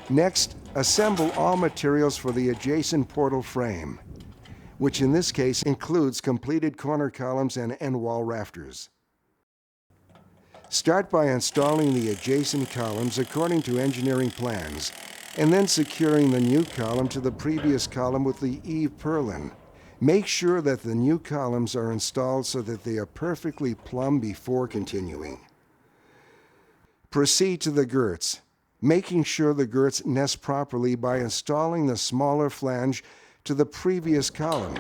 Next, assemble all materials for the adjacent portal frame, which in this case includes completed corner columns and end wall rafters. Start by installing the adjacent columns according to engineering plans, and then securing the new column to the previous column with the eave purlin. Make sure that the new columns are installed so that they are perfectly plumb before continuing. Proceed to the girts, making sure the girts nest properly by installing the smaller flange to the previous column,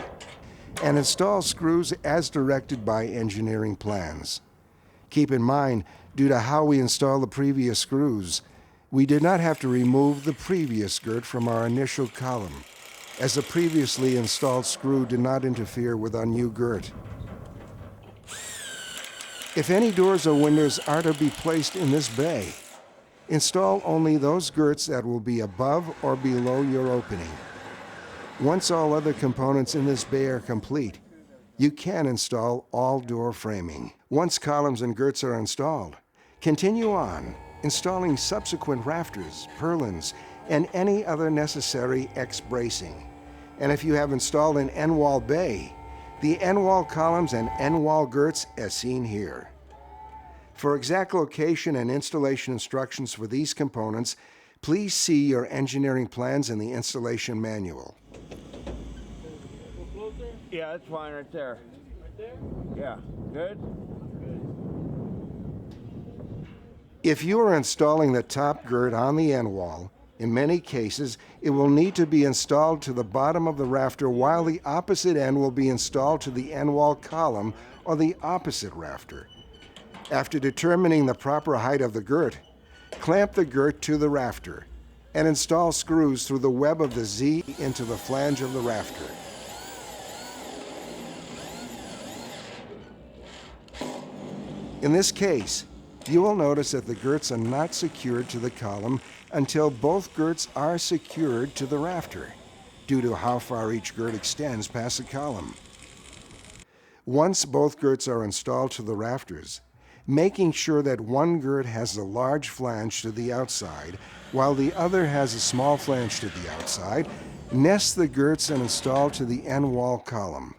and install screws as directed by engineering plans. Keep in mind, due to how we install the previous screws, we did not have to remove the previous girt from our initial column, as the previously installed screw did not interfere with our new girt. If any doors or windows are to be placed in this bay, install only those girts that will be above or below your opening. Once all other components in this bay are complete, you can install all door framing. Once columns and girts are installed, continue on, installing subsequent rafters, purlins, and any other necessary X-bracing. And if you have installed an end wall bay, the end wall columns and end wall girts as seen here. For exact location and installation instructions for these components, please see your engineering plans and the installation manual. Yeah, that's fine right there. Right there? Yeah, good? If you are installing the top girt on the end wall, in many cases, it will need to be installed to the bottom of the rafter while the opposite end will be installed to the end wall column or the opposite rafter. After determining the proper height of the girt, clamp the girt to the rafter and install screws through the web of the Z into the flange of the rafter. In this case, you will notice that the girts are not secured to the column until both girts are secured to the rafter, due to how far each girt extends past the column. Once both girts are installed to the rafters, making sure that one girt has a large flange to the outside, while the other has a small flange to the outside, nest the girts and install to the end wall column.